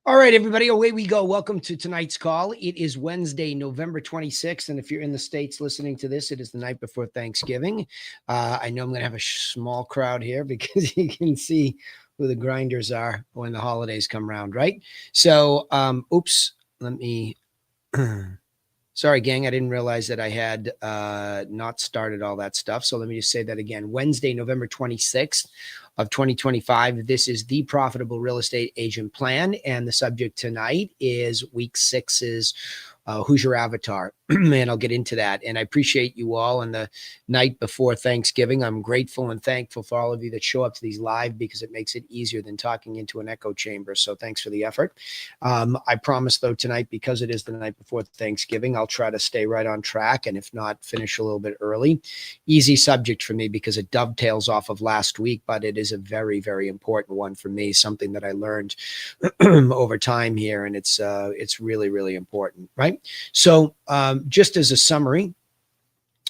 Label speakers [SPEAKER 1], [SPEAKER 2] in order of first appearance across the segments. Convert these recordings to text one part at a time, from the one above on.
[SPEAKER 1] All right, everybody, away we go. Welcome to tonight's call. It is Wednesday, November 26th. And if you're in the States listening to this, it is the night before Thanksgiving. I know I'm going to have a small crowd here because you can see who the grinders are when the holidays come around, right? So, oops, let me. Sorry, gang. I didn't realize that I had not started all that stuff. So let me just say that again. Wednesday, November 26th of 2025. This is the Profitable Real Estate Agent Plan. And the subject tonight is week six's Who's Your Avatar? And I'll get into that. And I appreciate you all on the night before Thanksgiving. I'm grateful and thankful for all of you that show up to these live because it makes it easier than talking into an echo chamber. So thanks for the effort. I promise, though, tonight, because it is the night before Thanksgiving, I'll try to stay right on track. And if not, finish a little bit early. Easy subject for me because it dovetails off of last week, but it is a very, very important one for me, something that I learned over time here. And it's really, really important, right? So just as a summary,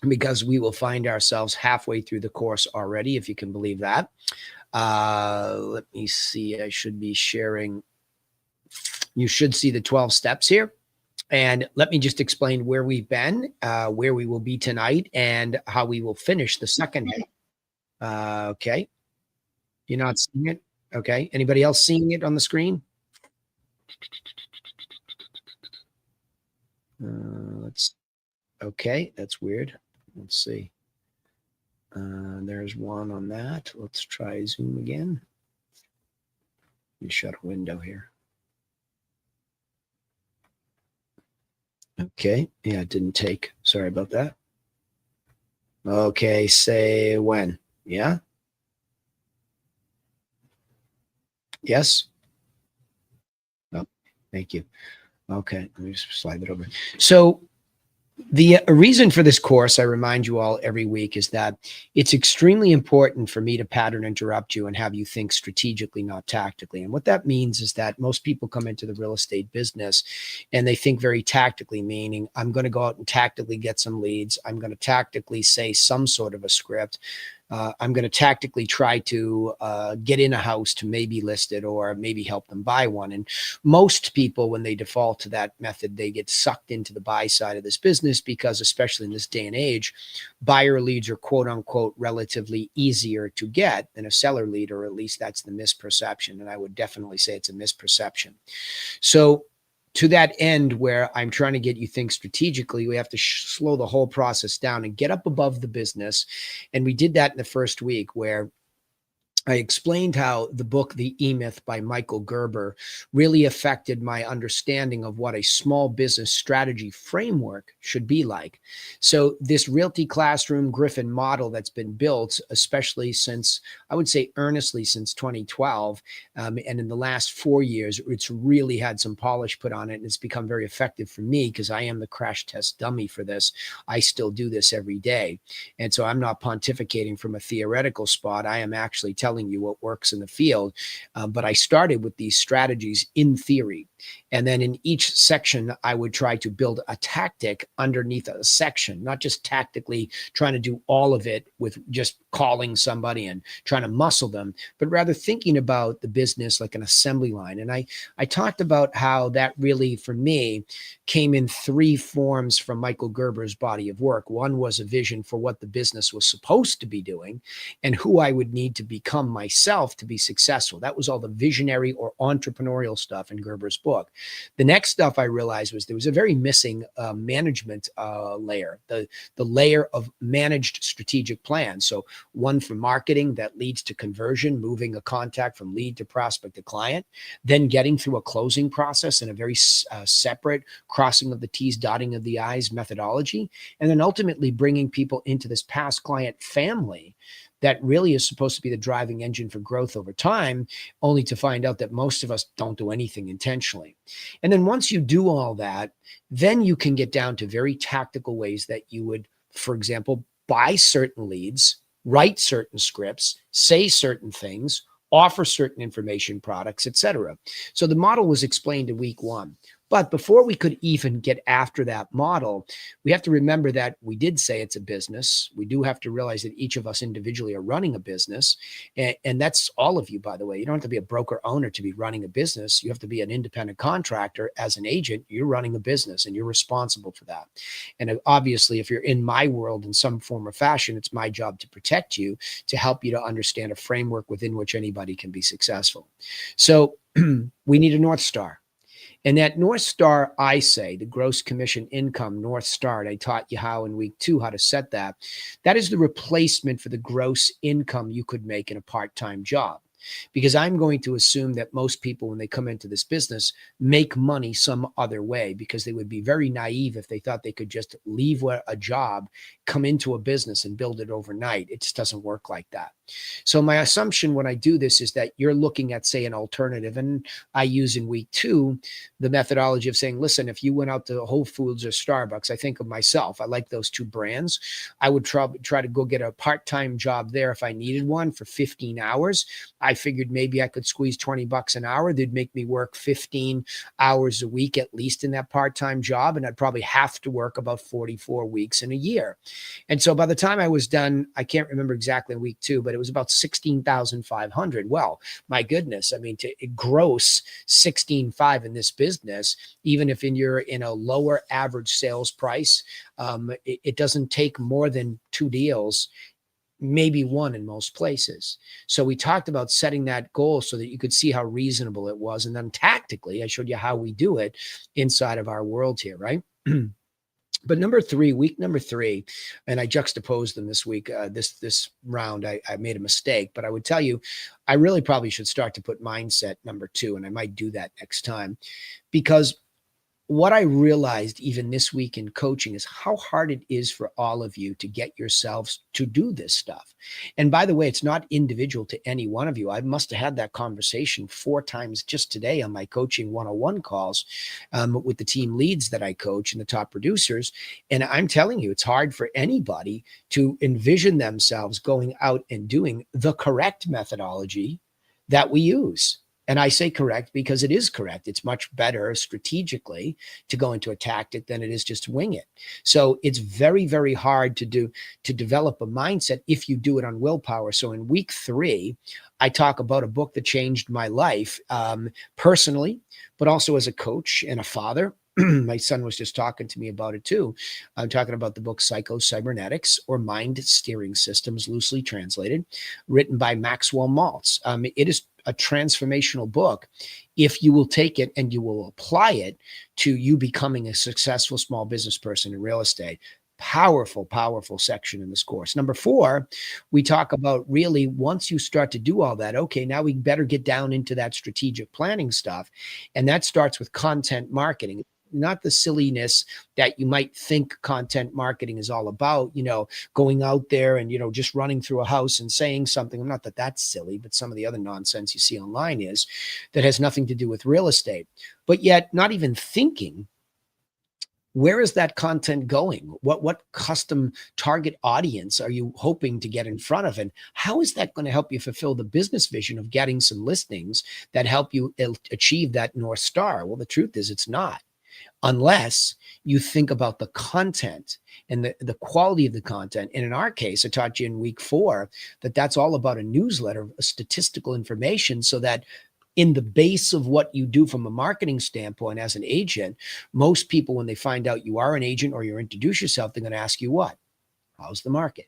[SPEAKER 1] because we will find ourselves halfway through the course already, if you can believe that. Let me see. I should be sharing. You should see the 12 steps here. And let me just explain where we've been, where we will be tonight, and how we will finish the second day. Okay. You're not seeing it? Okay. Anybody else seeing it on the screen? Okay, that's weird. Let's see. There's one on that. Let's try Zoom again. Let me shut a window here. Okay, yeah, it didn't take. Sorry about that. Okay, say when. Yeah? Yes? Oh, thank you. Okay, let me just slide that over. So the reason for this course, I remind you all every week, is that it's extremely important for me to pattern interrupt you and have you think strategically, not tactically. And what that means is that most people come into the real estate business and they think very tactically, meaning I'm going to go out and tactically get some leads. I'm going to tactically say some sort of a script. I'm going to tactically try to get in a house to maybe list it or maybe help them buy one. And most people, when they default to that method, they get sucked into the buy side of this business because, especially in this day and age, buyer leads are quote unquote relatively easier to get than a seller lead, or at least that's the misperception. And I would definitely say it's a misperception. So to that end, where I'm trying to get you think strategically, we have to slow the whole process down and get up above the business. And we did that in the first week, where I explained how the book, The E-Myth by Michael Gerber, really affected my understanding of what a small business strategy framework should be like. So this Realty Classroom Griffin model that's been built, especially since, I would say earnestly since 2012, and in the last 4 years, it's really had some polish put on it, and it's become very effective for me because I am the crash test dummy for this. I still do this every day. And so I'm not pontificating from a theoretical spot. I am actually telling you what works in the field. But I started with these strategies in theory. And then in each section, I would try to build a tactic underneath a section, not just tactically trying to do all of it with just calling somebody and trying to muscle them, but rather thinking about the business like an assembly line. And I talked about how that really, for me, came in three forms from Michael Gerber's body of work. One was a vision for what the business was supposed to be doing and who I would need to become myself to be successful. That was all the visionary or entrepreneurial stuff in Gerber's book. The next stuff I realized was there was a very missing management layer, the layer of managed strategic plans. So one for marketing that leads to conversion, moving a contact from lead to prospect to client, then getting through a closing process in a very separate crossing of the T's, dotting of the I's methodology, and then ultimately bringing people into this past client family that really is supposed to be the driving engine for growth over time, only to find out that most of us don't do anything intentionally. And then once you do all that, then you can get down to very tactical ways that you would, for example, buy certain leads, write certain scripts, say certain things, offer certain information products, etc. So the model was explained in week one. But before we could even get after that model, we have to remember that we did say it's a business. We do have to realize that each of us individually are running a business. And that's all of you, by the way. You don't have to be a broker owner to be running a business. You have to be an independent contractor. As an agent, you're running a business and you're responsible for that. And obviously, if you're in my world in some form or fashion, it's my job to protect you, to help you to understand a framework within which anybody can be successful. So we need a North Star. And that North Star, I say, the gross commission income North Star, and I taught you how in week 2, how to set that. That is the replacement for the gross income you could make in a part-time job. Because I'm going to assume that most people, when they come into this business, make money some other way, because they would be very naive if they thought they could just leave a job, come into a business and build it overnight. It just doesn't work like that. So my assumption when I do this is that you're looking at, say, an alternative. And I use in week 2 the methodology of saying, listen, if you went out to Whole Foods or Starbucks, I think of myself, I like those 2 brands. I would try to go get a part-time job there if I needed one for 15 hours. I figured maybe I could squeeze $20 an hour. They'd make me work 15 hours a week, at least in that part-time job. And I'd probably have to work about 44 weeks in a year. And so by the time I was done, I can't remember exactly in week 2, but it was about 16,500. Well, my goodness. I mean, to gross 16.5 in this business, even if you're in a lower average sales price, it doesn't take more than 2 deals, maybe 1 in most places. So we talked about setting that goal so that you could see how reasonable it was. And then tactically, I showed you how we do it inside of our world here, right? But week number three, and I juxtaposed them this week, this round, I made a mistake, but I would tell you, I really probably should start to put mindset number 2, and I might do that next time, because what I realized even this week in coaching is how hard it is for all of you to get yourselves to do this stuff. And by the way, it's not individual to any one of you. I must have had that conversation 4 times just today on my coaching 101 calls with the team leads that I coach and the top producers. And I'm telling you, it's hard for anybody to envision themselves going out and doing the correct methodology that we use. And I say correct because it is correct. It's much better strategically to go into a tactic than it is just to wing it. So it's very, very hard to develop a mindset if you do it on willpower. So in week 3, I talk about a book that changed my life personally, but also as a coach and a father. My son was just talking to me about it too. I'm talking about the book Psycho-Cybernetics, or Mind Steering Systems, loosely translated, written by Maxwell Maltz. It is a transformational book if you will take it and you will apply it to you becoming a successful small business person in real estate. Powerful, powerful section in this course. Number 4, we talk about really once you start to do all that, okay, now we better get down into that strategic planning stuff. And that starts with content marketing. Not the silliness that you might think content marketing is all about, going out there and, just running through a house and saying something. Not that that's silly, but some of the other nonsense you see online is that has nothing to do with real estate, but yet not even thinking, where is that content going? What custom target audience are you hoping to get in front of? And how is that going to help you fulfill the business vision of getting some listings that help you achieve that North Star? Well, the truth is it's not. Unless you think about the content and the quality of the content. And in our case, I taught you in week 4 that that's all about a newsletter, a statistical information, so that in the base of what you do from a marketing standpoint as an agent, most people, when they find out you are an agent or you introduce yourself, they're going to ask you what? How's the market?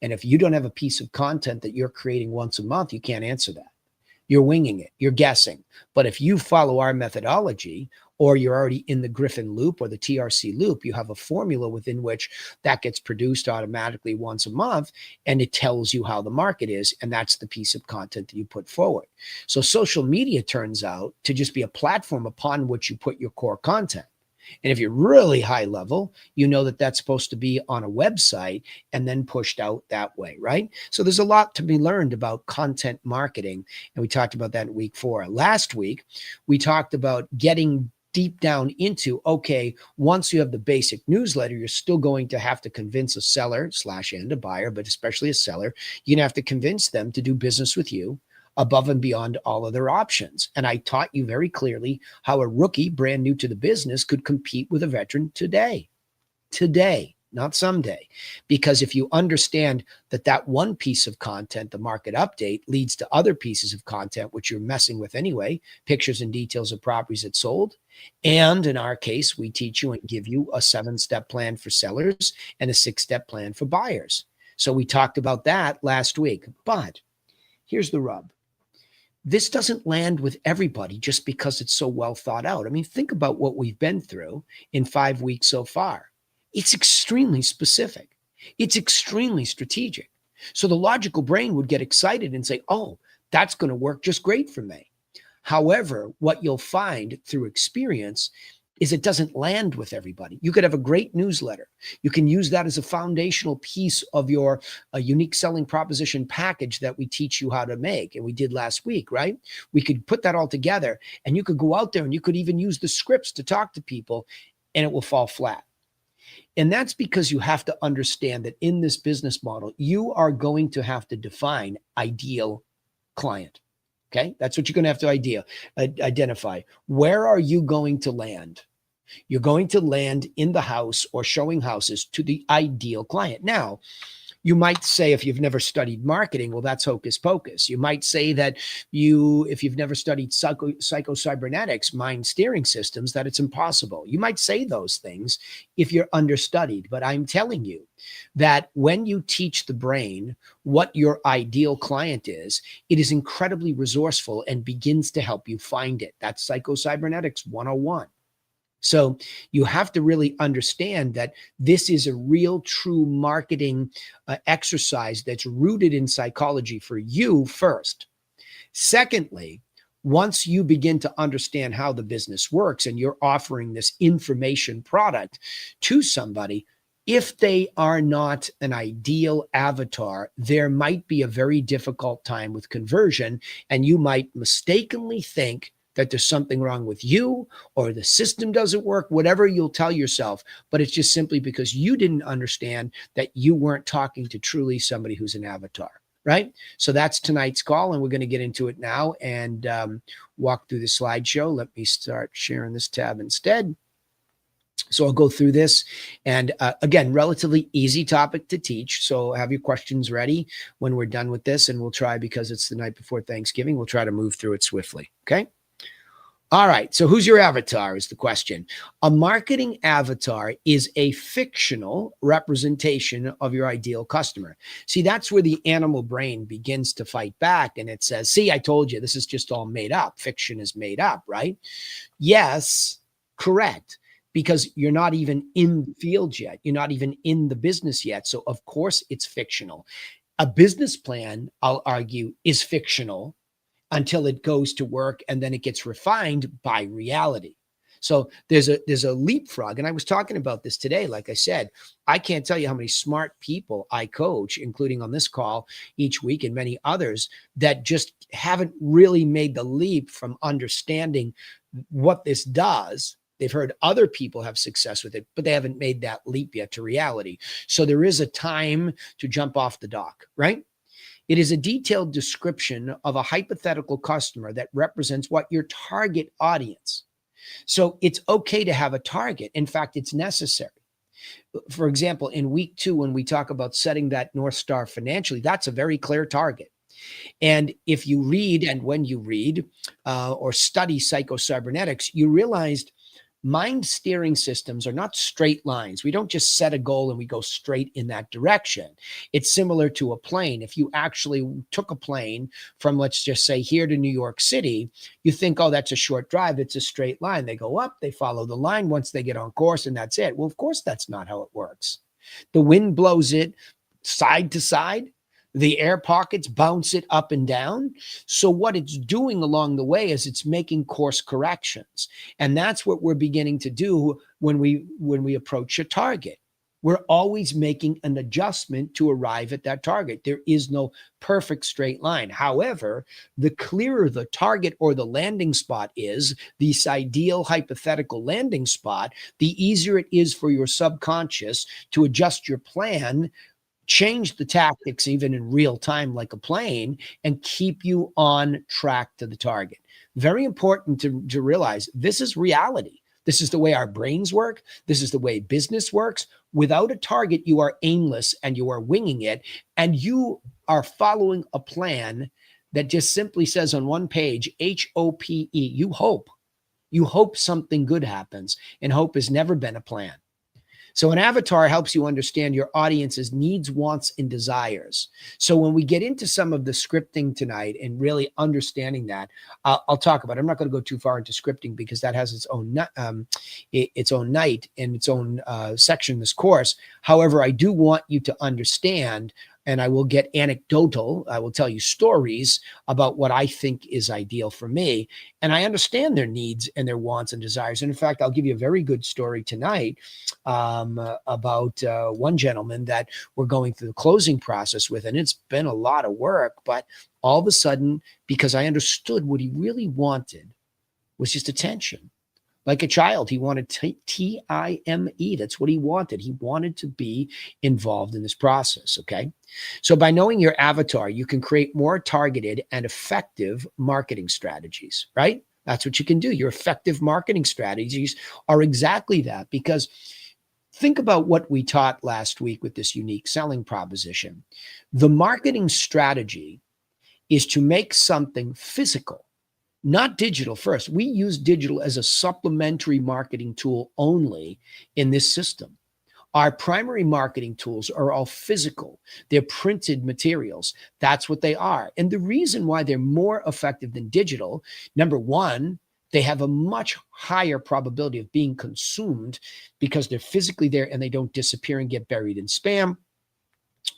[SPEAKER 1] And if you don't have a piece of content that you're creating once a month, you can't answer that. You're winging it. You're guessing. But if you follow our methodology, or you're already in the Griffin loop or the TRC loop, you have a formula within which that gets produced automatically once a month, and it tells you how the market is, and that's the piece of content that you put forward. So social media turns out to just be a platform upon which you put your core content. And if you're really high level, you know that that's supposed to be on a website and then pushed out that way, right? So there's a lot to be learned about content marketing, and we talked about that in week 4. Last week, we talked about getting deep down into, okay, once you have the basic newsletter, you're still going to have to convince a seller / and a buyer, but especially a seller, you're going to have to convince them to do business with you above and beyond all other options. And I taught you very clearly how a rookie brand new to the business could compete with a veteran today, not someday. Because if you understand that that one piece of content, the market update, leads to other pieces of content, which you're messing with anyway, pictures and details of properties that sold. And in our case, we teach you and give you a 7-step plan for sellers and a 6-step plan for buyers. So we talked about that last week. But here's the rub. This doesn't land with everybody just because it's so well thought out. I mean, think about what we've been through in 5 weeks so far. It's extremely specific. It's extremely strategic. So the logical brain would get excited and say, oh, that's going to work just great for me. However, what you'll find through experience is it doesn't land with everybody. You could have a great newsletter. You can use that as a foundational piece of your unique selling proposition package that we teach you how to make. And we did last week, right? We could put that all together and you could go out there and you could even use the scripts to talk to people and it will fall flat. And that's because you have to understand that in this business model, you are going to have to define ideal client. Okay. That's what you're going to have to identify. Where are you going to land? You're going to land in the house or showing houses to the ideal client. Now, you might say, if you've never studied marketing, well, that's hocus pocus. You might say that if you've never studied psycho-cybernetics, mind steering systems, that it's impossible. You might say those things if you're understudied, but I'm telling you that when you teach the brain what your ideal client is, it is incredibly resourceful and begins to help you find it. That's Psycho-Cybernetics 101. So you have to really understand that this is a real true marketing exercise that's rooted in psychology for you first. Secondly, once you begin to understand how the business works and you're offering this information product to somebody, if they are not an ideal avatar, there might be a very difficult time with conversion, and you might mistakenly think that there's something wrong with you or the system doesn't work, whatever you'll tell yourself, but it's just simply because you didn't understand that you weren't talking to truly somebody who's an avatar, right? So that's tonight's call, and we're going to get into it now and walk through the slideshow. Let me start sharing this tab instead. So I'll go through this, and again, relatively easy topic to teach. So have your questions ready when we're done with this, and we'll try, because it's the night before Thanksgiving, we'll try to move through it swiftly, okay? All right, so who's your avatar is the question. A marketing avatar is a fictional representation of your ideal customer. See, that's where the animal brain begins to fight back, and it says, see, I told you, this is just all made up. Fiction is made up, right? Yes, correct, because you're not even in the field yet. You're not even in the business yet, so of course it's fictional. A business plan, I'll argue, is fictional until it goes to work, and then it gets refined by reality. So there's a leapfrog. And I was talking about this today. Like I said, I can't tell you how many smart people I coach, including on this call each week and many others, that just haven't really made the leap from understanding what this does. They've heard other people have success with it, but they haven't made that leap yet to reality. So there is a time to jump off the dock, right? It is a detailed description of a hypothetical customer that represents what your target audience. So it's okay to have a target. In fact, it's necessary. For example, in week 2, when we talk about setting that North Star financially, that's a very clear target. And if you read, and when you read or study psycho-cybernetics, you realized mind steering systems are not straight lines. We don't just set a goal and we go straight in that direction. It's similar to a plane. If you actually took a plane from, let's just say, here to New York City, you think, oh, that's a short drive. It's a straight line. They go up, they follow the line once they get on course, and that's it. Well, of course, that's not how it works. The wind blows it side to side. The air pockets bounce it up and down. So what it's doing along the way is it's making course corrections. And that's what we're beginning to do when we approach a target. We're always making an adjustment to arrive at that target. There is no perfect straight line. However, the clearer the target or the landing spot is, this ideal hypothetical landing spot, the easier it is for your subconscious to adjust your plan change the tactics even in real time like a plane, and keep you on track to the target. Very important to realize this is reality. This is the way our brains work. This is the way business works. Without a target, you are aimless and you are winging it, and you are following a plan that just simply says on one page, HOPE, you hope. You hope something good happens, and hope has never been a plan. So an avatar helps you understand your audience's needs, wants, and desires. So when we get into some of the scripting tonight and really understanding that, I'll talk about it. I'm not going to go too far into scripting because that has its own night and its own section in this course. However, I do want you to understand, and I will get anecdotal. I will tell you stories about what I think is ideal for me. And I understand their needs and their wants and desires. And in fact, I'll give you a very good story tonight about one gentleman that we're going through the closing process with. And it's been a lot of work, but all of a sudden, because I understood what he really wanted was just attention. Like a child, he wanted TIME. That's what he wanted. He wanted to be involved in this process, okay? So by knowing your avatar, you can create more targeted and effective marketing strategies, right? That's what you can do. Your effective marketing strategies are exactly that, because think about what we taught last week with this unique selling proposition. The marketing strategy is to make something physical, not digital first. We use digital as a supplementary marketing tool only in this system. Our primary marketing tools are all physical. They're printed materials. That's what they are. And the reason why they're more effective than digital, number one, they have a much higher probability of being consumed because they're physically there and they don't disappear and get buried in spam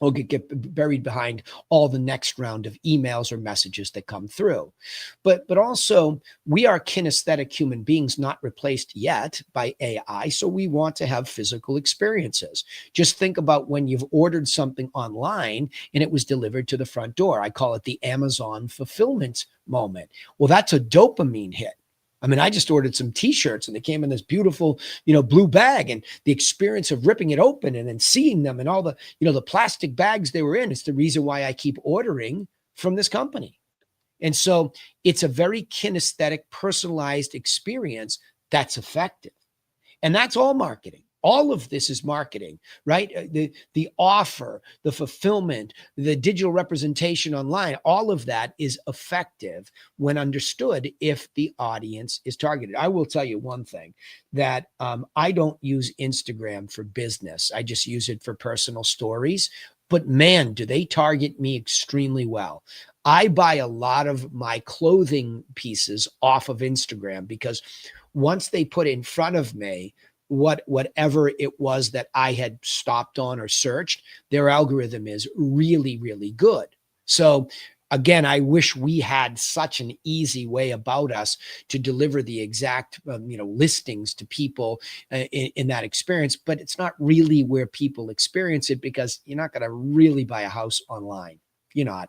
[SPEAKER 1] or get buried behind all the next round of emails or messages that come through. But also, we are kinesthetic human beings, not replaced yet by AI. So we want to have physical experiences. Just think about when you've ordered something online and it was delivered to the front door. I call it the Amazon fulfillment moment. Well, that's a dopamine hit. I mean, I just ordered some t-shirts and they came in this beautiful, blue bag, and the experience of ripping it open and then seeing them and all the, the plastic bags they were in. It's the reason why I keep ordering from this company. And so it's a very kinesthetic, personalized experience that's effective. And that's all marketing. All of this is marketing, right? The offer, the fulfillment, the digital representation online, all of that is effective when understood if the audience is targeted. I will tell you one thing, that I don't use Instagram for business. I just use it for personal stories. But man, do they target me extremely well. I buy a lot of my clothing pieces off of Instagram because once they put in front of me whatever it was that I had stopped on or searched, their algorithm is really, really good. So again, I wish we had such an easy way about us to deliver the exact, listings to people in that experience, but it's not really where people experience it, because you're not going to really buy a house online. You're not.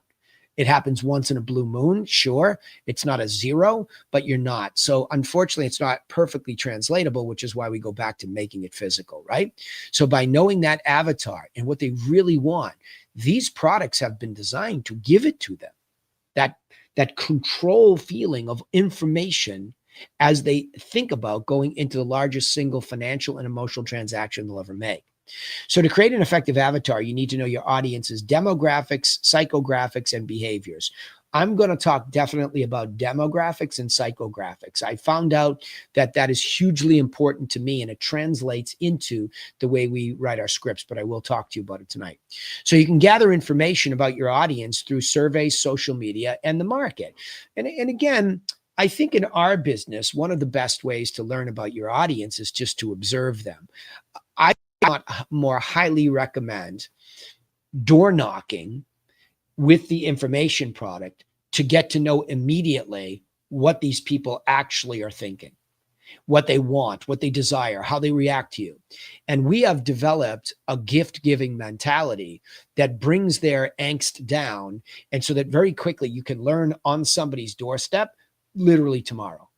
[SPEAKER 1] It happens once in a blue moon. Sure, it's not a zero, but you're not. So unfortunately, it's not perfectly translatable, which is why we go back to making it physical, right? So by knowing that avatar and what they really want, these products have been designed to give it to them. That control feeling of information as they think about going into the largest single financial and emotional transaction they'll ever make. So to create an effective avatar, you need to know your audience's demographics, psychographics, and behaviors. I'm going to talk definitely about demographics and psychographics. I found out that is hugely important to me, and it translates into the way we write our scripts, but I will talk to you about it tonight. So you can gather information about your audience through surveys, social media, and the market. And again, I think in our business, one of the best ways to learn about your audience is just to observe them. I more highly recommend door knocking with the information product to get to know immediately what these people actually are thinking, what they want, what they desire, how they react to you. And we have developed a gift-giving mentality that brings their angst down, and so that very quickly you can learn on somebody's doorstep literally tomorrow.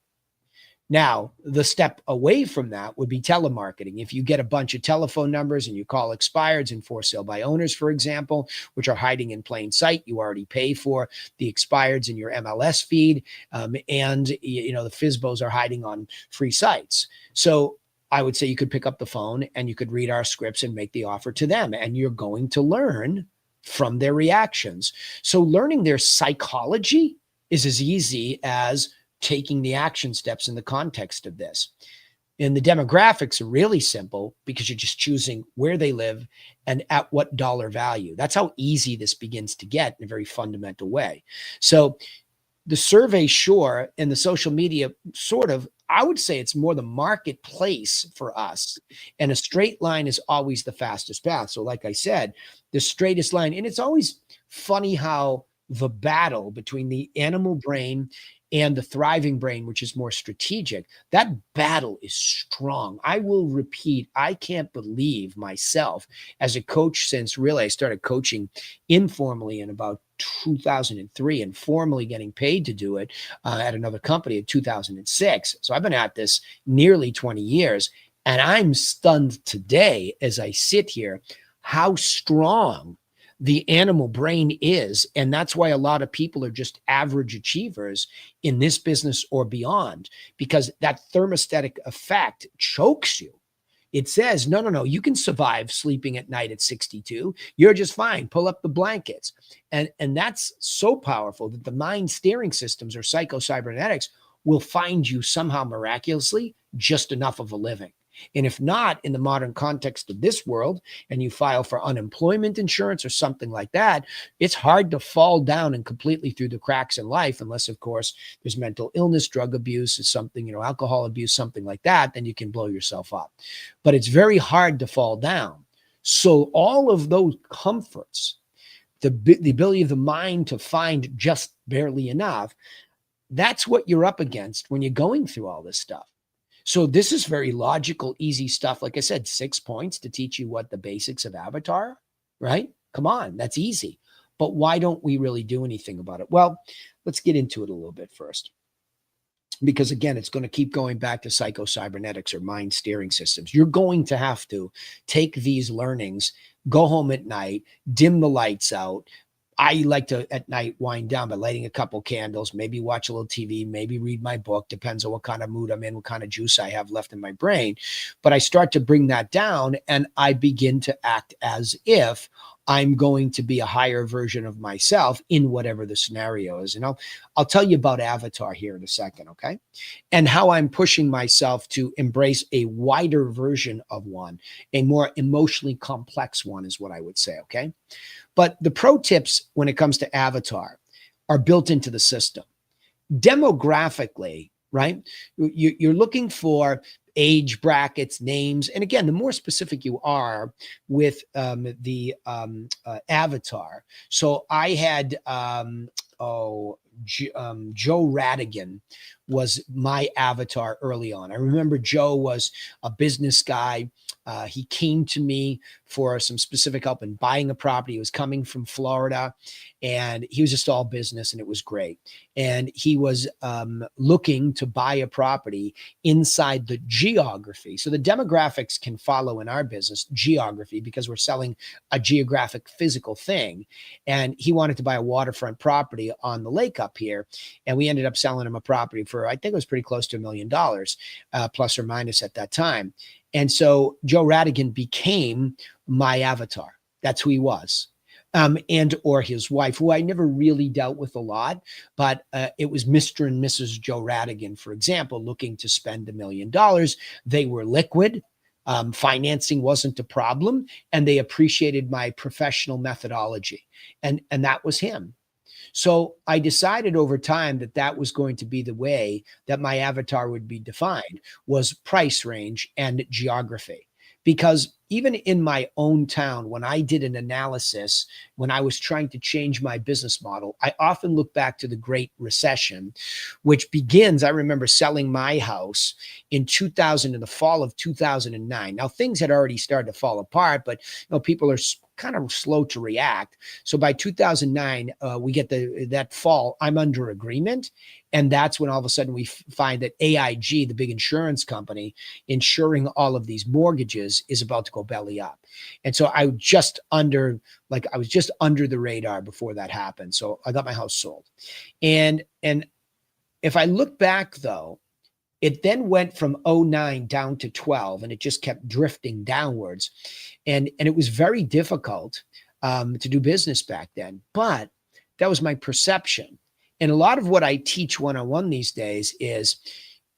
[SPEAKER 1] Now, the step away from that would be telemarketing. If you get a bunch of telephone numbers and you call expireds and for sale by owners, for example, which are hiding in plain sight, you already pay for the expireds in your MLS feed, and the FISBOs are hiding on free sites. So I would say you could pick up the phone and you could read our scripts and make the offer to them, and you're going to learn from their reactions. So learning their psychology is as easy as taking the action steps in the context of this. And the demographics are really simple because you're just choosing where they live and at what dollar value. That's how easy this begins to get in a very fundamental way. So the survey, sure, and the social media, sort of, I would say it's more the marketplace for us. And a straight line is always the fastest path. So like I said, the straightest line, and it's always funny how the battle between the animal brain and the thriving brain, which is more strategic, that battle is strong. I will repeat, I can't believe myself as a coach since really I started coaching informally in about 2003 and formally getting paid to do it at another company in 2006. So I've been at this nearly 20 years, and I'm stunned today as I sit here how strong the animal brain is. And that's why a lot of people are just average achievers in this business or beyond, because that thermostatic effect chokes you. It says, no, you can survive sleeping at night at 62. You're just fine. Pull up the blankets. And that's so powerful that the mind steering systems or psycho-cybernetics will find you somehow miraculously just enough of a living. And if not, in the modern context of this world, and you file for unemployment insurance or something like that, it's hard to fall down and completely through the cracks in life, unless, of course, there's mental illness, drug abuse, or something, alcohol abuse, something like that, then you can blow yourself up. But it's very hard to fall down. So all of those comforts, the ability of the mind to find just barely enough, that's what you're up against when you're going through all this stuff. So this is very logical, easy stuff. Like I said, 6 points to teach you what the basics of Avatar, right? Come on, that's easy. But why don't we really do anything about it? Well, let's get into it a little bit first. Because again, it's going to keep going back to psycho-cybernetics or mind steering systems. You're going to have to take these learnings, go home at night, dim the lights out. I like to at night wind down by lighting a couple candles, maybe watch a little TV, maybe read my book, depends on what kind of mood I'm in, what kind of juice I have left in my brain. But I start to bring that down and I begin to act as if I'm going to be a higher version of myself in whatever the scenario is. And I'll tell you about Avatar here in a second, okay? And how I'm pushing myself to embrace a wider version of one, a more emotionally complex one is what I would say, okay? But the pro tips when it comes to Avatar are built into the system. Demographically, right? You're looking for age brackets, names. And again, the more specific you are with the Avatar. So I had, Joe Radigan was my avatar early on. I remember Joe was a business guy. He came to me for some specific help in buying a property. He was coming from Florida and he was just all business and it was great. And he was looking to buy a property inside the geography. So the demographics can follow in our business geography because we're selling a geographic physical thing. And he wanted to buy a waterfront property on the lake up here. And we ended up selling him a property for, I think it was pretty close to $1 million, plus or minus at that time. And so Joe Radigan became my avatar. That's who he was. And or his wife, who I never really dealt with a lot, but it was Mr. and Mrs. Joe Radigan, for example, looking to spend $1 million. They were liquid. Financing wasn't a problem, and they appreciated my professional methodology. And that was him. So I decided over time that that was going to be the way that my avatar would be defined, was price range and geography. Because even in my own town, when I did an analysis, when I was trying to change my business model, I often look back to the Great Recession, which begins, I remember selling my house in 2000, in the fall of 2009. Now, things had already started to fall apart, but people are kind of slow to react. So by 2009, we get that fall, I'm under agreement. And that's when all of a sudden we find that AIG, the big insurance company, insuring all of these mortgages, is about to go belly up. And so I was just under the radar before that happened. So I got my house sold. And if I look back though, it then went from 09 down to 12, and it just kept drifting downwards. And it was very difficult to do business back then. But that was my perception. And a lot of what I teach one-on-one these days is,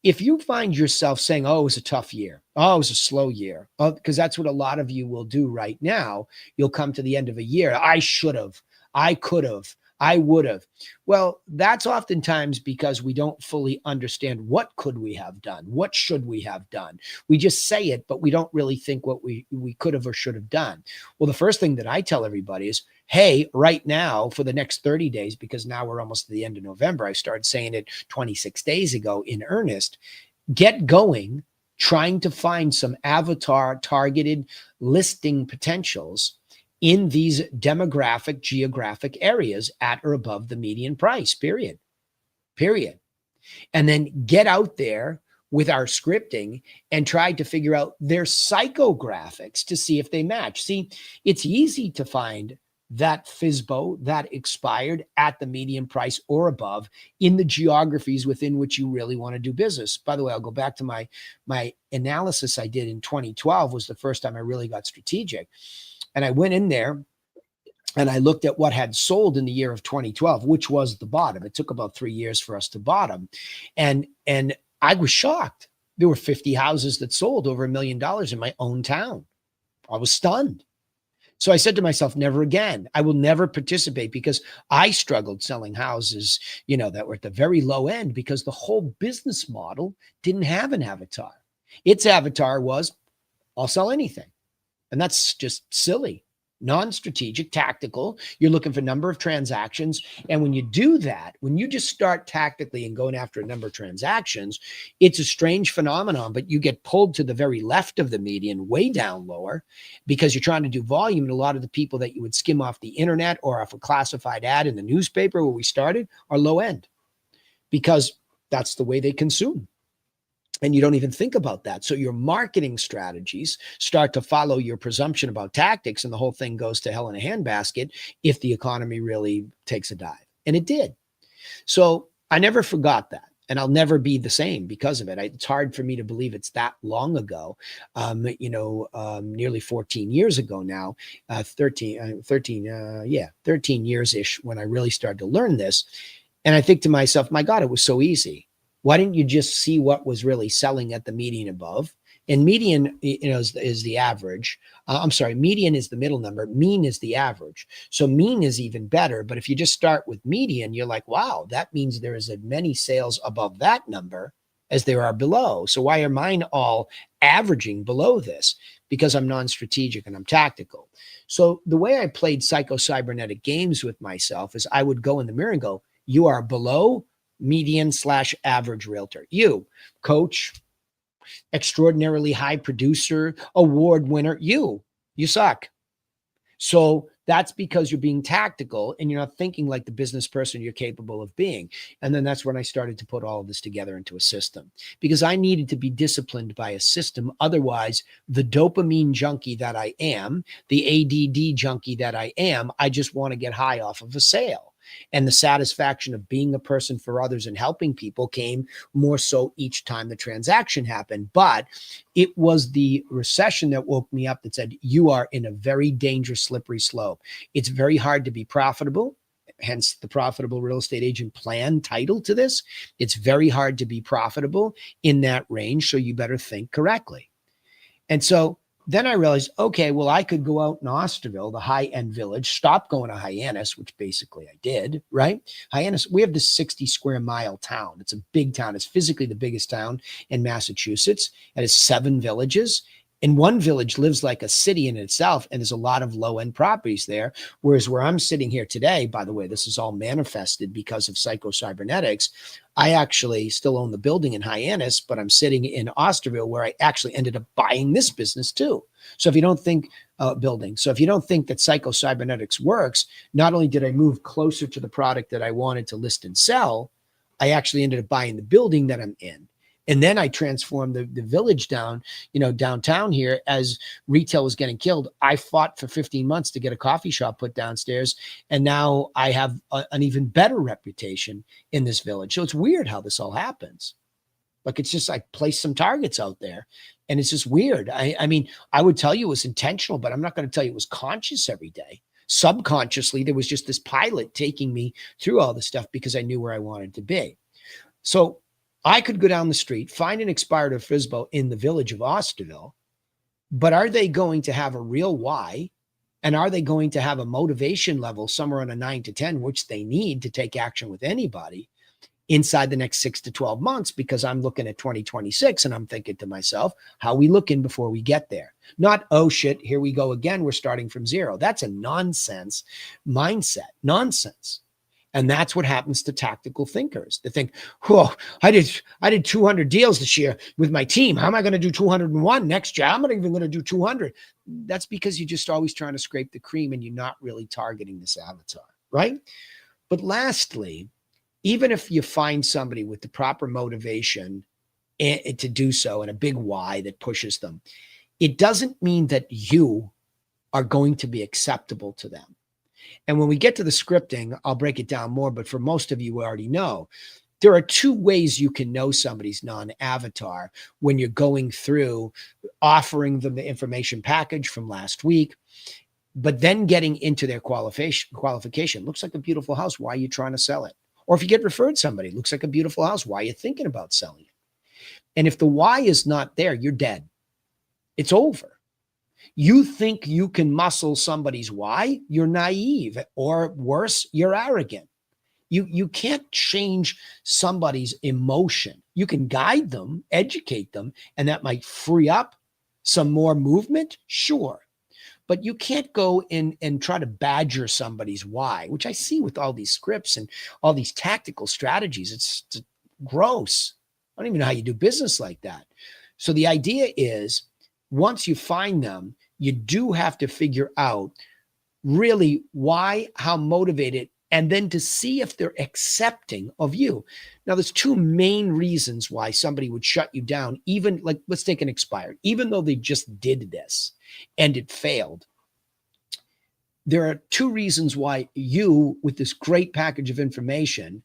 [SPEAKER 1] if you find yourself saying, oh, it was a tough year, oh, it was a slow year, because that's what a lot of you will do right now. You'll come to the end of a year. I should have, I could have, I would have. Well, that's oftentimes because we don't fully understand what could we have done? What should we have done? We just say it, but we don't really think what we could have or should have done. Well, the first thing that I tell everybody is, hey, right now for the next 30 days, because now we're almost to the end of November, I started saying it 26 days ago in earnest, get going, trying to find some avatar targeted listing potentials in these demographic, geographic areas at or above the median price, period. And then get out there with our scripting and try to figure out their psychographics to see if they match. See, it's easy to find that FSBO, that expired at the median price or above in the geographies within which you really want to do business. By the way, I'll go back to my analysis I did in 2012 was the first time I really got strategic. And I went in there and I looked at what had sold in the year of 2012, which was the bottom. It took about 3 years for us to bottom. And I was shocked. There were 50 houses that sold over $1 million in my own town. I was stunned. So I said to myself, never again. I will never participate, because I struggled selling houses, that were at the very low end, because the whole business model didn't have an avatar. Its avatar was, I'll sell anything. And that's just silly, non-strategic, tactical. You're looking for number of transactions. And when you do that, when you just start tactically and going after a number of transactions, it's a strange phenomenon, but you get pulled to the very left of the median, way down lower, because you're trying to do volume. And a lot of the people that you would skim off the internet or off a classified ad in the newspaper where we started are low end, because that's the way they consume. And you don't even think about that. So your marketing strategies start to follow your presumption about tactics, and the whole thing goes to hell in a handbasket if the economy really takes a dive. And it did. So I never forgot that. And I'll never be the same because of it. It's hard for me to believe it's that long ago, nearly 14 years ago now, 13 years-ish when I really started to learn this. And I think to myself, my God, it was so easy. Why didn't you just see what was really selling at the median above? And median, is the average. Median is the middle number. Mean is the average. So mean is even better. But if you just start with median, you're like, wow, that means there is as many sales above that number as there are below. So why are mine all averaging below this? Because I'm non-strategic and I'm tactical. So the way I played psycho-cybernetic games with myself is I would go in the mirror and go, you are below median/average realtor. You, coach, extraordinarily high producer, award winner, you suck. So that's because you're being tactical and you're not thinking like the business person you're capable of being. And then that's when I started to put all of this together into a system, because I needed to be disciplined by a system. Otherwise, the dopamine junkie that I am, the ADD junkie that I am, I just want to get high off of a sale. And the satisfaction of being a person for others and helping people came more so each time the transaction happened. But it was the recession that woke me up that said, you are in a very dangerous, slippery slope. It's very hard to be profitable. Hence the Profitable Real Estate Agent Plan title to this. It's very hard to be profitable in that range. So you better think correctly. And so then I realized, okay, well, I could go out in Osterville, the high-end village, stop going to Hyannis, which basically I did, right? Hyannis, we have this 60 square mile town. It's a big town. It's physically the biggest town in Massachusetts. It has 7 villages. And one village lives like a city in itself, and there's a lot of low-end properties there. Whereas where I'm sitting here today, by the way, this is all manifested because of psycho-cybernetics. I actually still own the building in Hyannis, but I'm sitting in Osterville, where I actually ended up buying this business too. So if you don't think so if you don't think that psycho-cybernetics works, not only did I move closer to the product that I wanted to list and sell, I actually ended up buying the building that I'm in. And then I transformed the village down, downtown here as retail was getting killed. I fought for 15 months to get a coffee shop put downstairs. And now I have an even better reputation in this village. So it's weird how this all happens. Like, it's just, I placed some targets out there, and it's just weird. I mean, I would tell you it was intentional, but I'm not going to tell you it was conscious every day. Subconsciously, there was just this pilot taking me through all this stuff because I knew where I wanted to be. So I could go down the street, find an expired FSBO in the village of Osterville, but are they going to have a real why? And are they going to have a motivation level somewhere on a 9 to 10, which they need to take action with anybody inside the next 6 to 12 months? Because I'm looking at 2026 and I'm thinking to myself, how are we looking before we get there? Not, oh shit, here we go again, we're starting from zero. That's a nonsense mindset, nonsense. And that's what happens to tactical thinkers. They think, whoa, I did 200 deals this year with my team. How am I going to do 201 next year? I'm not even going to do 200. That's because you're just always trying to scrape the cream and you're not really targeting this avatar, right? But lastly, even if you find somebody with the proper motivation to do so and a big why that pushes them, it doesn't mean that you are going to be acceptable to them. And when we get to the scripting, I'll break it down more. But for most of you who already know, there are two ways you can know somebody's non-avatar when you're going through offering them the information package from last week, but then getting into their qualification. Looks like a beautiful house. Why are you trying to sell it? Or if you get referred somebody, looks like a beautiful house. Why are you thinking about selling it? And if the why is not there, you're dead. It's over. You think you can muscle somebody's why? You're naive, or worse, you're arrogant. You can't change somebody's emotion. You can guide them, educate them, and that might free up some more movement, sure. But you can't go in and try to badger somebody's why, which I see with all these scripts and all these tactical strategies. It's gross. I don't even know how you do business like that. So the idea is, once you find them, you do have to figure out really why, how motivated, and then to see if they're accepting of you. Now, there's two main reasons why somebody would shut you down, even like, let's take an expired, even though they just did this and it failed. There are two reasons why you, with this great package of information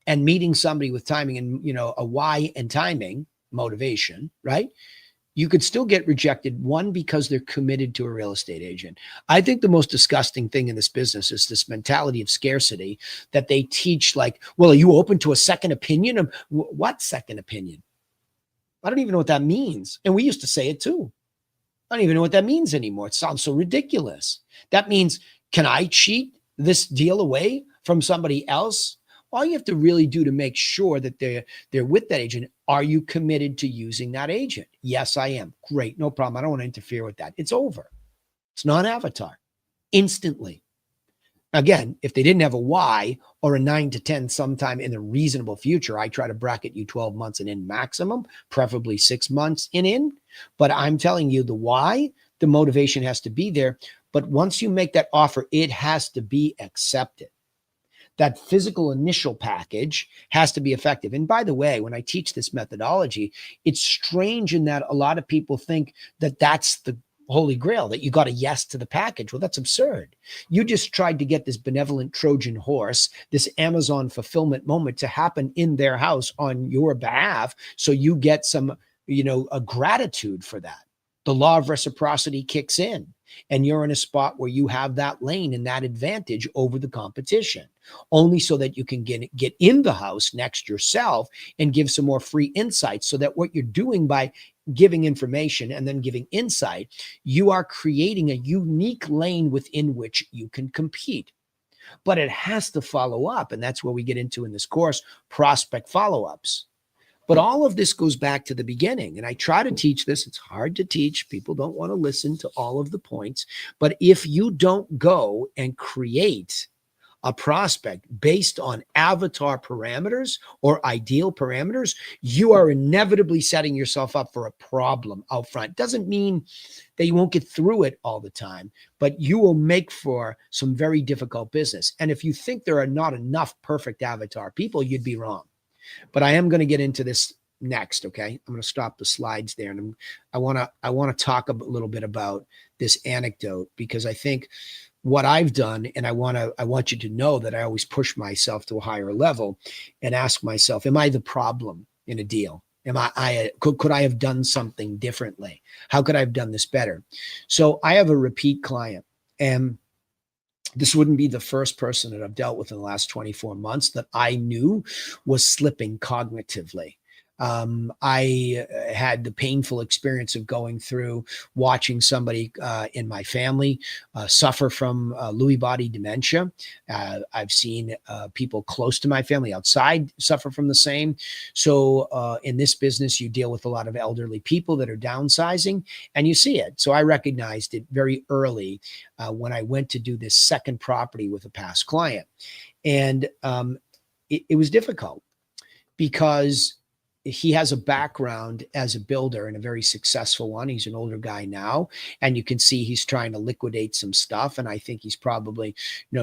[SPEAKER 1] and meeting somebody with timing and, a why and timing motivation, right? You could still get rejected. One, because they're committed to a real estate agent. I think the most disgusting thing in this business is this mentality of scarcity that they teach, like, well, are you open to a second opinion? What second opinion? I don't even know what that means. And we used to say it too. I don't even know what that means anymore. It sounds so ridiculous. That means, can I cheat this deal away from somebody else? All you have to really do to make sure that they're with that agent, are you committed to using that agent? Yes, I am. Great, no problem. I don't want to interfere with that. It's over. It's non-avatar. Instantly. Again, if they didn't have a why or a 9 to 10 sometime in the reasonable future, I try to bracket you 12 months and in maximum, preferably 6 months and in. But I'm telling you the why, the motivation has to be there. But once you make that offer, it has to be accepted. That physical initial package has to be effective. And by the way, when I teach this methodology, it's strange in that a lot of people think that that's the holy grail, that you got a yes to the package. Well, that's absurd. You just tried to get this benevolent Trojan horse, this Amazon fulfillment moment to happen in their house on your behalf. So you get some, a gratitude for that. The law of reciprocity kicks in and you're in a spot where you have that lane and that advantage over the competition, only so that you can get in the house next yourself and give some more free insights, so that what you're doing by giving information and then giving insight, you are creating a unique lane within which you can compete. But it has to follow up. And that's where we get into in this course, prospect follow-ups. But all of this goes back to the beginning. And I try to teach this. It's hard to teach. People don't want to listen to all of the points. But if you don't go and create a prospect based on avatar parameters or ideal parameters, you are inevitably setting yourself up for a problem out front. Doesn't mean that you won't get through it all the time, but you will make for some very difficult business. And if you think there are not enough perfect avatar people, you'd be wrong. But I am going to get into this next. Okay. I'm going to stop the slides there. And I want to talk a little bit about this anecdote, because I think what I've done, and I want you to know that I always push myself to a higher level and ask myself, am I the problem in a deal? Could I have done something differently? How could I have done this better? So I have a repeat client, and this wouldn't be the first person that I've dealt with in the last 24 months that I knew was slipping cognitively. I had the painful experience of going through watching somebody in my family suffer from Lewy body dementia. I've seen people close to my family outside suffer from the same. So in this business, you deal with a lot of elderly people that are downsizing, and you see it. So I recognized it very early when I went to do this second property with a past client. And it was difficult because he has a background as a builder and a very successful one. He's an older guy now, and you can see he's trying to liquidate some stuff. And I think he's probably,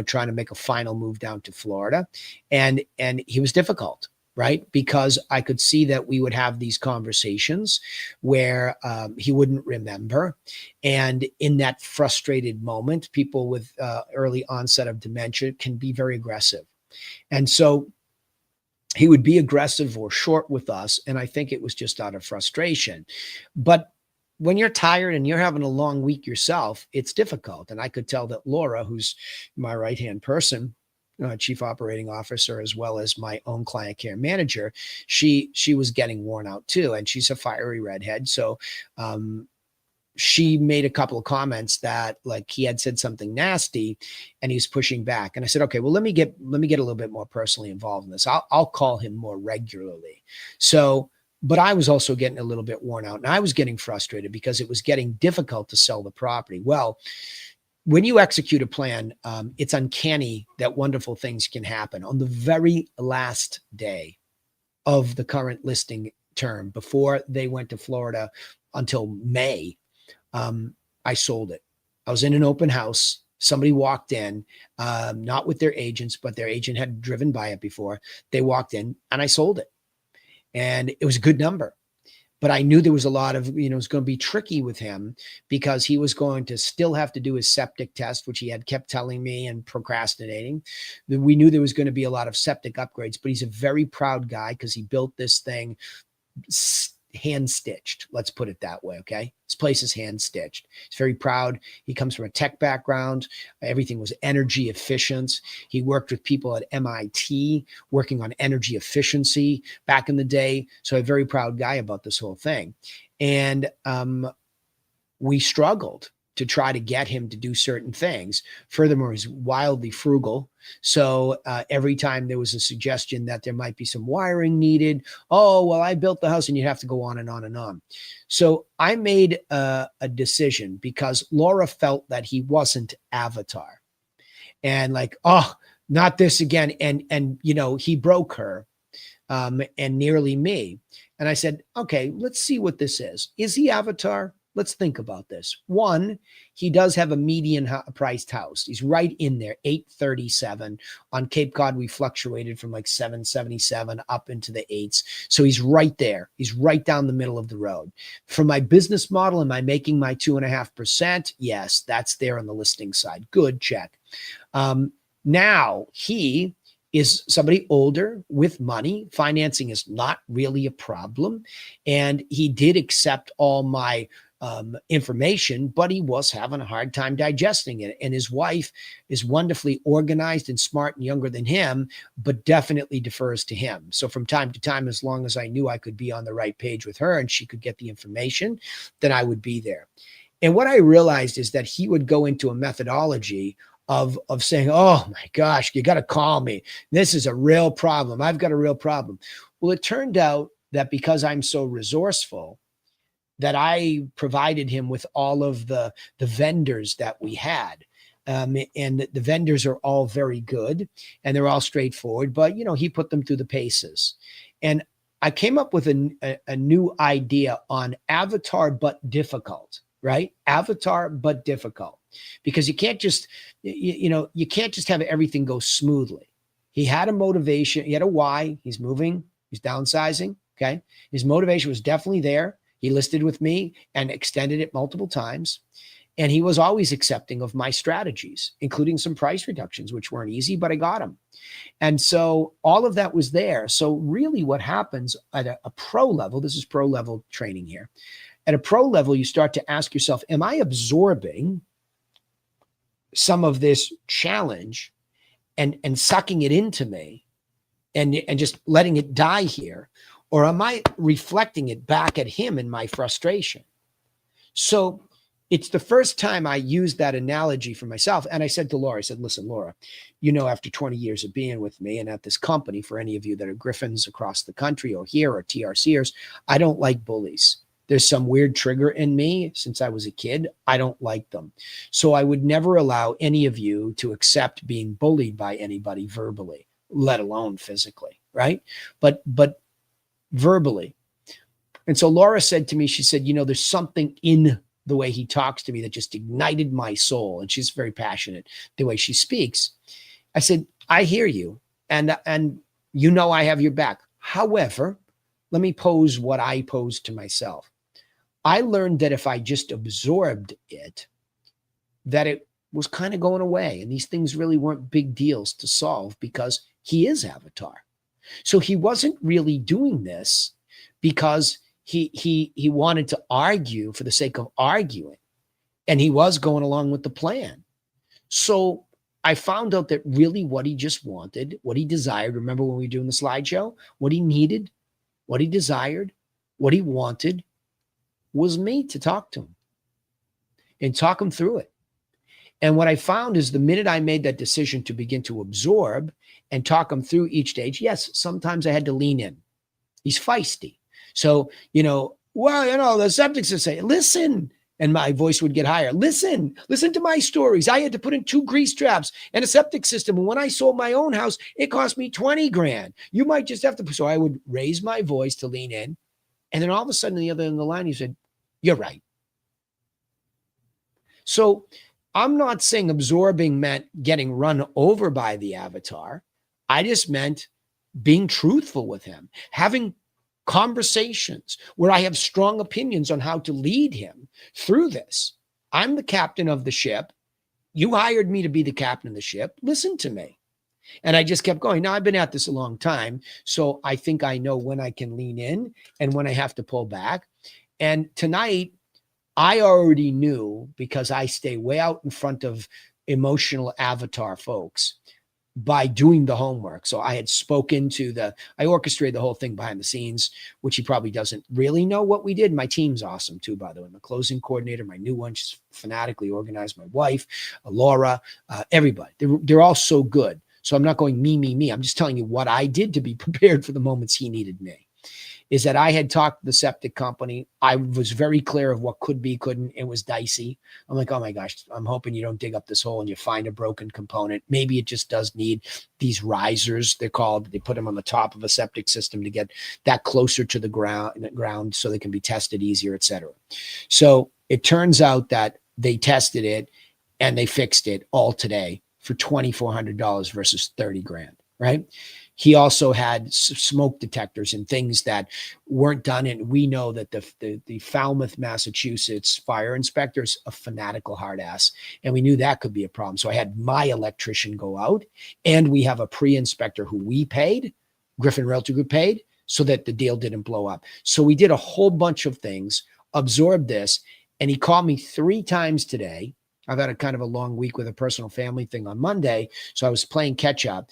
[SPEAKER 1] trying to make a final move down to Florida. And he was difficult, right? Because I could see that we would have these conversations where he wouldn't remember. And in that frustrated moment, people with early onset of dementia can be very aggressive. And so he would be aggressive or short with us. And I think it was just out of frustration. But when you're tired and you're having a long week yourself, it's difficult. And I could tell that Laura, who's my right-hand person, chief operating officer, as well as my own client care manager, she was getting worn out too. And she's a fiery redhead. So she made a couple of comments that, like, he had said something nasty and he was pushing back. And I said, okay, well, let me get a little bit more personally involved in this. I'll call him more regularly. So, but I was also getting a little bit worn out, and I was getting frustrated because it was getting difficult to sell the property. Well, when you execute a plan, it's uncanny that wonderful things can happen. On the very last day of the current listing term, before they went to Florida until May, I sold it. I was in an open house. Somebody walked in, not with their agents, but their agent had driven by it before. They walked in and I sold it. And it was a good number. But I knew there was a lot of, it was going to be tricky with him because he was going to still have to do his septic test, which he had kept telling me and procrastinating. We knew there was going to be a lot of septic upgrades, but he's a very proud guy because he built this thing hand stitched. Let's put it that way. Okay. This place is hand stitched. He's very proud. He comes from a tech background. Everything was energy efficient. He worked with people at MIT working on energy efficiency back in the day. So a very proud guy about this whole thing. And we struggled to try to get him to do certain things. Furthermore, he's wildly frugal. So every time there was a suggestion that there might be some wiring needed, oh, well, I built the house, and you'd have to go on and on and on. So I made a decision because Laura felt that he wasn't Avatar. And like, oh, not this again. And he broke her and nearly me. And I said, okay, let's see what this is. Is he Avatar? Let's think about this. One, he does have a median priced house. He's right in there, 837. On Cape Cod, we fluctuated from like 777 up into the eights. So he's right there. He's right down the middle of the road. For my business model, am I making my 2.5%? Yes, that's there on the listing side. Good, check. Now he is somebody older with money. Financing is not really a problem. And he did accept all my information, but he was having a hard time digesting it. And his wife is wonderfully organized and smart and younger than him, but definitely defers to him. So from time to time, as long as I knew I could be on the right page with her and she could get the information, then I would be there. And what I realized is that he would go into a methodology of saying, oh my gosh, you got to call me. This is a real problem. I've got a real problem. Well, it turned out that because I'm so resourceful, that I provided him with all of the vendors that we had. And the vendors are all very good and they're all straightforward, but he put them through the paces. And I came up with a new idea on avatar, but difficult, right? Avatar, but difficult, because you can't just, you can't just have everything go smoothly. He had a motivation. He had a why. He's moving. He's downsizing. Okay. His motivation was definitely there. He listed with me and extended it multiple times. And he was always accepting of my strategies, including some price reductions, which weren't easy, but I got them. And so all of that was there. So really what happens at a pro level, this is pro level training here. At a pro level, you start to ask yourself, am I absorbing some of this challenge and sucking it into me and just letting it die here? Or am I reflecting it back at him in my frustration? So it's the first time I used that analogy for myself. And I said to Laura, I said, listen, Laura, after 20 years of being with me and at this company, for any of you that are Griffins across the country or here or TRCers, I don't like bullies. There's some weird trigger in me since I was a kid. I don't like them. So I would never allow any of you to accept being bullied by anybody verbally, let alone physically, right? But verbally. And so Laura said to me, she said, there's something in the way he talks to me that just ignited my soul. And she's very passionate the way she speaks. I said, I hear you. And I have your back. However, let me pose what I posed to myself. I learned that if I just absorbed it, that it was kind of going away. And these things really weren't big deals to solve because he is Avatar. So he wasn't really doing this because he wanted to argue for the sake of arguing. And he was going along with the plan. So I found out that really what he just wanted, what he desired, remember when we were doing the slideshow, what he needed, what he desired, what he wanted was me to talk to him and talk him through it. And what I found is the minute I made that decision to begin to absorb and talk him through each stage, yes, sometimes I had to lean in. He's feisty. So, the septic system, listen, and my voice would get higher. Listen to my stories. I had to put in 2 grease traps and a septic system. And when I sold my own house, it cost me 20 grand. You might just have to. So I would raise my voice to lean in. And then all of a sudden, the other end of the line, he said, you're right. So I'm not saying absorbing meant getting run over by the Avatar. I just meant being truthful with him, having conversations where I have strong opinions on how to lead him through this. I'm the captain of the ship. You hired me to be the captain of the ship. Listen to me. And I just kept going. Now, I've been at this a long time, so I think I know when I can lean in and when I have to pull back. And tonight, I already knew, because I stay way out in front of emotional Avatar folks, by doing the homework. So I had spoken to I orchestrated the whole thing behind the scenes, which he probably doesn't really know what we did. My team's awesome too, by the way. My closing coordinator, my new one, she's fanatically organized. My wife, Laura, everybody. They're all so good. So I'm not going me. I'm just telling you what I did to be prepared for the moments he needed me. Is that I had talked to the septic company. I was very clear of what could be, couldn't. It was dicey. I'm like, oh my gosh, I'm hoping you don't dig up this hole and you find a broken component. Maybe it just does need these risers. They're called. They put them on the top of a septic system to get that closer to the ground so they can be tested easier, etc. So it turns out that they tested it and they fixed it all today for $2,400 versus 30 grand, right? He also had smoke detectors and things that weren't done. And we know that the Falmouth, Massachusetts fire inspector is a fanatical hard ass. And we knew that could be a problem. So I had my electrician go out, and we have a pre-inspector who we paid, Griffin Realty Group paid, so that the deal didn't blow up. So we did a whole bunch of things, absorbed this. And he called me 3 times today. I've had a kind of a long week with a personal family thing on Monday. So I was playing catch up.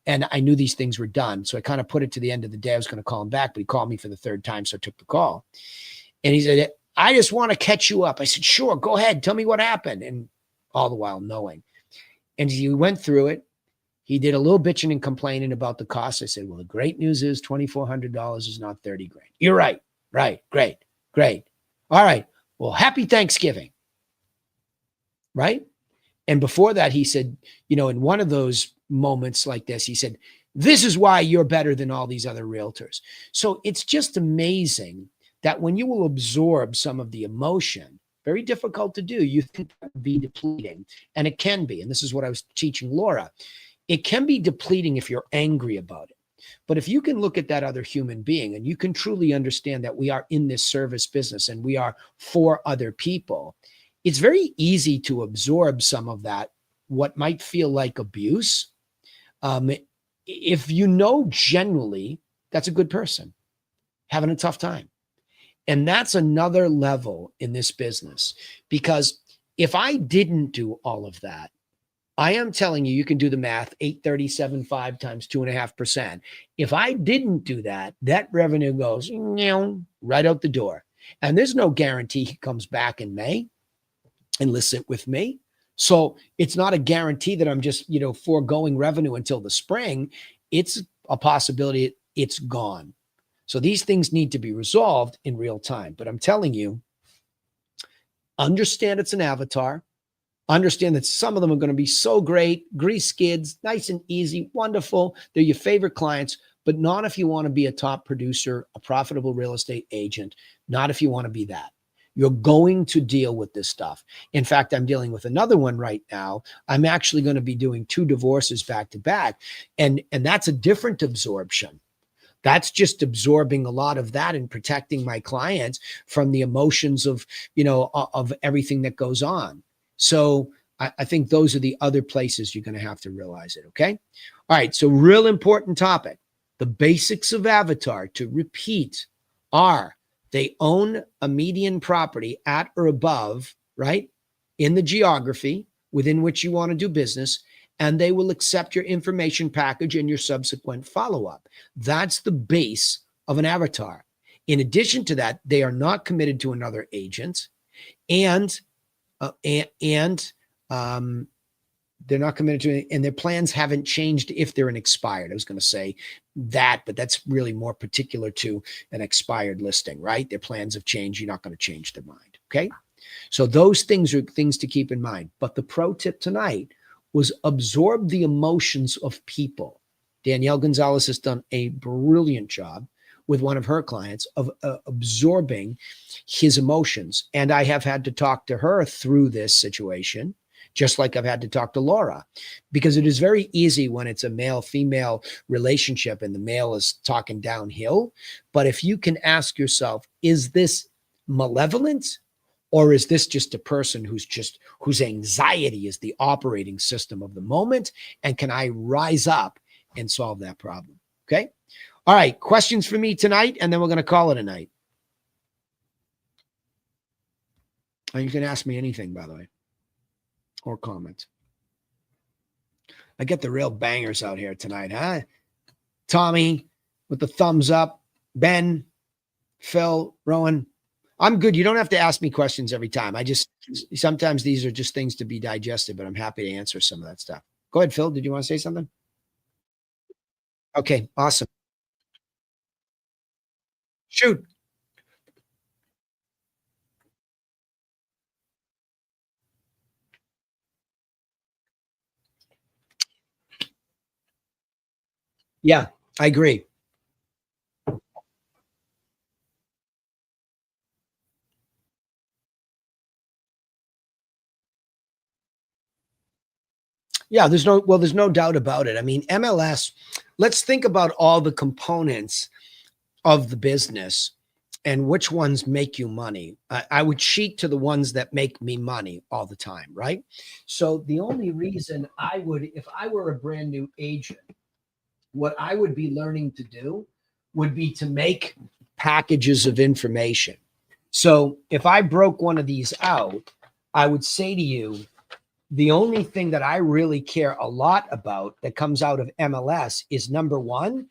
[SPEAKER 1] And I knew these things were done. So I kind of put it to the end of the day. I was going to call him back, but he called me for the 3rd time. So I took the call. And he said, I just want to catch you up. I said, sure, go ahead. Tell me what happened. And all the while knowing. And he went through it. He did a little bitching and complaining about the cost. I said, well, the great news is $2,400 is not 30 grand. You're right. Right. Great. Great. All right. Well, happy Thanksgiving. Right. And before that, he said, you know, in one of those moments like this, he said, this is why you're better than all these other realtors. So it's just amazing that when you will absorb some of the emotion, very difficult to do, you think that would be depleting. And it can be. And this is what I was teaching Laura. It can be depleting if you're angry about it. But if you can look at that other human being and you can truly understand that we are in this service business and we are for other people, it's very easy to absorb some of that, what might feel like abuse. If you know generally that's a good person having a tough time. And that's another level in this business, because if I didn't do all of that, I am telling you, you can do the math, 837.5 times 2.5%. If I didn't do that, that revenue goes right out the door. And there's no guarantee he comes back in May and listen with me. So it's not a guarantee that I'm just, you know, foregoing revenue until the spring. It's a possibility it's gone. So these things need to be resolved in real time. But I'm telling you, understand it's an avatar. Understand that some of them are going to be so great, grease skids, nice and easy, wonderful. They're your favorite clients, but not if you want to be a top producer, a profitable real estate agent, not if you want to be that. You're going to deal with this stuff. In fact, I'm dealing with another one right now. I'm actually going to be doing 2 divorces back to back. And that's a different absorption. That's just absorbing a lot of that and protecting my clients from the emotions of, you know, of everything that goes on. So I think those are the other places you're going to have to realize it. Okay. All right. So real important topic. The basics of Avatar, to repeat, are they own a median property at or above, right, in the geography within which you want to do business, and they will accept your information package and your subsequent follow-up. That's the base of an avatar. In addition to that, they are not committed to another agent, and they're not committed to it, and their plans haven't changed if they're an expired. I was going to say that, but that's really more particular to an expired listing, right? Their plans have changed. You're not going to change their mind. Okay. So those things are things to keep in mind. But the pro tip tonight was absorb the emotions of people. Danielle Gonzalez has done a brilliant job with one of her clients of absorbing his emotions. And I have had to talk to her through this situation, just like I've had to talk to Laura, because it is very easy when it's a male-female relationship and the male is talking downhill. But if you can ask yourself, is this malevolent, or is this just a person whose anxiety is the operating system of the moment? And can I rise up and solve that problem? Okay. All right. Questions for me tonight, and then we're going to call it a night. And you can ask me anything, by the way, or comment. I get the real bangers out here tonight, huh? Tommy with the thumbs up, Ben, Phil, Rowan. I'm good. You don't have to ask me questions every time. Sometimes these are just things to be digested, but I'm happy to answer some of that stuff. Go ahead, Phil. Did you want to say something? Okay, awesome. Shoot. Yeah, I agree. Yeah, there's no doubt about it. I mean, MLS, let's think about all the components of the business and which ones make you money. I would cheat to the ones that make me money all the time, right? So the only reason I would, if I were a brand new agent, what I would be learning to do would be to make packages of information. So if I broke one of these out, I would say to you, the only thing that I really care a lot about that comes out of MLS is, number one,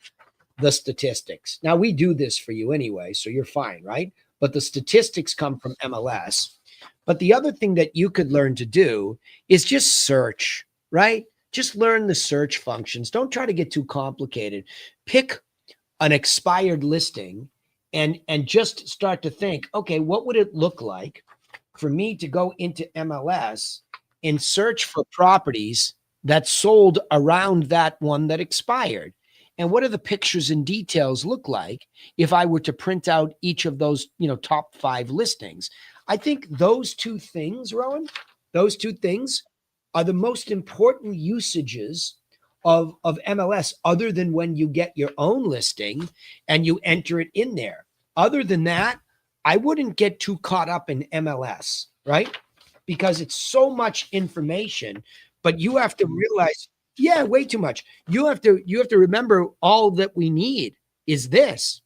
[SPEAKER 1] the statistics. Now, we do this for you anyway, so you're fine, right? But the statistics come from MLS. But the other thing that you could learn to do is just search, right? just learn the search functions. Don't try to get too complicated. Pick an expired listing and just start to think, okay, what would it look like for me to go into MLS and search for properties that sold around that one that expired? And what do the pictures and details look like if I were to print out each of those, top 5 listings? I think those two things, Rowan, those two things are the most important usages of MLS, other than when you get your own listing and you enter it in there. Other than that, I wouldn't get too caught up in MLS, right? Because it's so much information, but you have to realize, yeah, way too much. You have to remember, all that we need is this.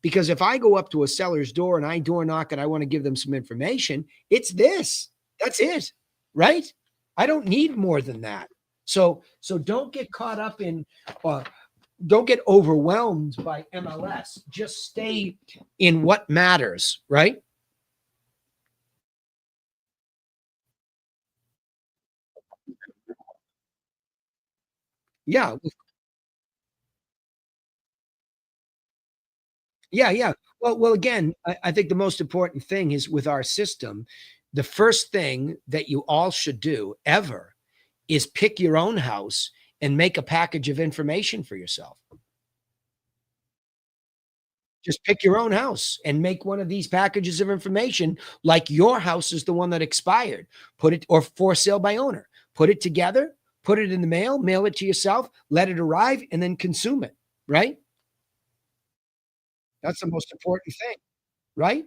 [SPEAKER 1] Because if I go up to a seller's door and I door knock and I want to give them some information, it's this. That's it, right? I don't need more than that. So don't get caught up in, don't get overwhelmed by MLS. Just stay in what matters, right? Yeah, yeah, yeah. Well, again, I think the most important thing is with our system, the first thing that you all should do ever is pick your own house and make a package of information for yourself. Just pick your own house and make one of these packages of information like your house is the one that expired. Put it, or for sale by owner. Put it together, put it in the mail it to yourself, let it arrive, and then consume it, right? That's the most important thing, right?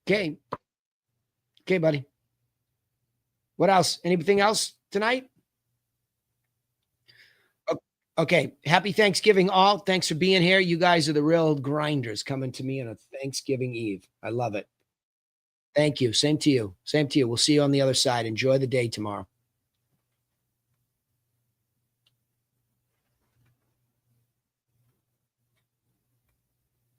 [SPEAKER 1] Okay. Okay, buddy. What else? Anything else tonight? O- Okay. Happy Thanksgiving, all. Thanks for being here. You guys are the real grinders coming to me on a Thanksgiving Eve. I love it. Thank you. Same to you. Same to you. We'll see you on the other side. Enjoy the day tomorrow.